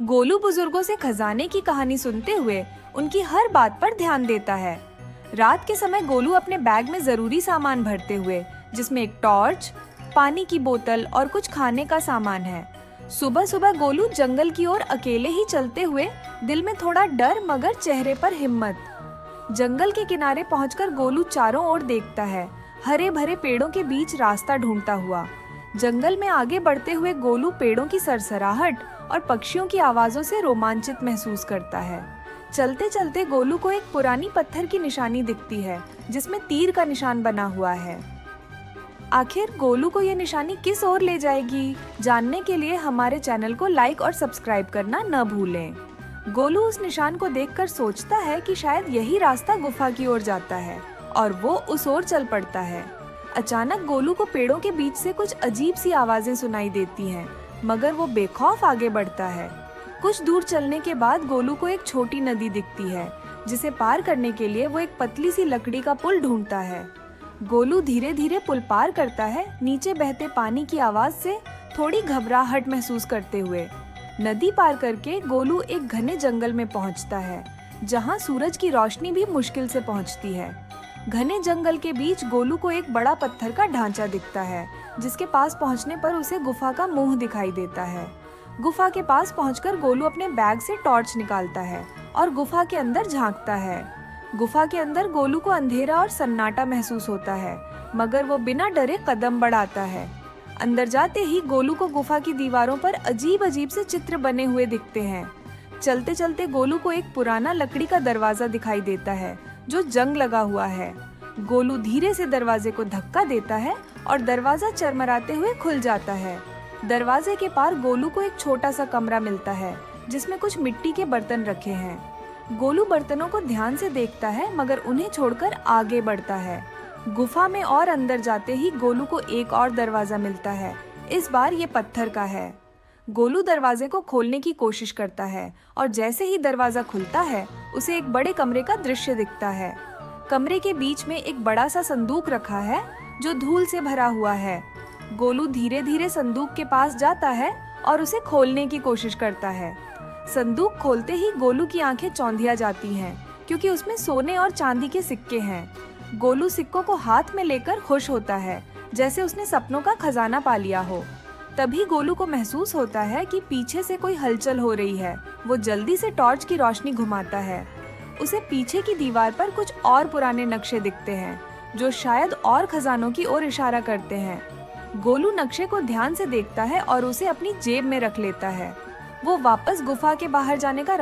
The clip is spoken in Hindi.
गोलू बुजुर्गों से खजाने की कहानी सुनते हुए उनकी हर बात पर ध्यान देता है। रात के समय गोलू अपने बैग में जरूरी सामान भरते हुए, जिसमें एक टॉर्च, पानी की बोतल और कुछ खाने का सामान है। सुबह सुबह गोलू जंगल की ओर अकेले ही चलते हुए, दिल में थोड़ा डर मगर चेहरे पर हिम्मत। जंगल के किनारे पहुंचकर गोलू चारों ओर देखता है, हरे भरे पेड़ों के बीच रास्ता ढूंढता हुआ। जंगल में आगे बढ़ते हुए गोलू पेड़ों की सरसराहट और पक्षियों की आवाजों से रोमांचित महसूस करता है। चलते चलते गोलू को एक पुरानी पत्थर की निशानी दिखती है, जिसमें तीर का निशान बना हुआ है। आखिर गोलू को यह निशानी किस ओर ले जाएगी, जानने के लिए हमारे चैनल को लाइक और सब्सक्राइब करना न भूलें। गोलू उस निशान को देखकर सोचता है कि शायद यही रास्ता गुफा की ओर जाता है और वो उस ओर चल पड़ता है। अचानक गोलू को पेड़ों के बीच से कुछ अजीब सी आवाजें सुनाई देती हैं, मगर वो बेखौफ आगे बढ़ता है। कुछ दूर चलने के बाद गोलू को एक छोटी नदी दिखती है, जिसे पार करने के लिए वो एक पतली सी लकड़ी का पुल ढूंढता है। गोलू धीरे धीरे पुल पार करता है, नीचे बहते पानी की आवाज से थोड़ी घबराहट महसूस करते हुए। नदी पार करके गोलू एक घने जंगल में पहुंचता है, जहां सूरज की रोशनी भी मुश्किल से पहुंचती है। घने जंगल के बीच गोलू को एक बड़ा पत्थर का ढांचा दिखता है, जिसके पास पहुंचने पर उसे गुफा का मुंह दिखाई देता है। गुफा के पास पहुंचकर गोलू अपने बैग से टॉर्च निकालता है और गुफा के अंदर झांकता है। गुफा के अंदर गोलू को अंधेरा और सन्नाटा महसूस होता है, मगर वो बिना डरे कदम बढ़ाता है। अंदर जाते ही गोलू को गुफा की दीवारों पर अजीब अजीब से चित्र बने हुए दिखते हैं। चलते चलते गोलू को एक पुराना लकड़ी का दरवाजा दिखाई देता है, जो जंग लगा हुआ है। गोलू धीरे से दरवाजे को धक्का देता है और दरवाजा चरमराते हुए खुल जाता है। दरवाजे के पार गोलू को एक छोटा सा कमरा मिलता है, जिसमें कुछ मिट्टी के बर्तन रखे हैं। गोलू बर्तनों को ध्यान से देखता है, मगर उन्हें छोड़कर आगे बढ़ता है। गुफा में और अंदर जाते ही गोलू को एक और दरवाजा मिलता है। इस बार ये पत्थर का है। गोलू दरवाजे को खोलने की कोशिश करता है और जैसे ही दरवाजा खुलता है, उसे एक बड़े कमरे का दृश्य दिखता है। कमरे के बीच में एक बड़ा सा संदूक रखा है, जो धूल से भरा हुआ है। गोलू धीरे धीरे संदूक के पास जाता है और उसे खोलने की कोशिश करता है। संदूक खोलते ही गोलू की आंखें चौंधिया जाती हैं, क्योंकि उसमें सोने और चांदी के सिक्के हैं। गोलू सिक्कों को हाथ में लेकर खुश होता है, जैसे उसने सपनों का खजाना पा लिया हो। तभी गोलू को महसूस होता है कि पीछे से कोई हलचल हो रही है। वो जल्दी से टॉर्च की रोशनी घुमाता है। उसे पीछे की दीवार पर कुछ और पुराने नक्शे दिखते हैं, जो शायद और खजानों की ओर इशारा करते हैं। गोलू नक्शे को ध्यान से देखता है और उसे अपनी जेब में रख लेता है। वो वापस गुफा के बाहर जाने का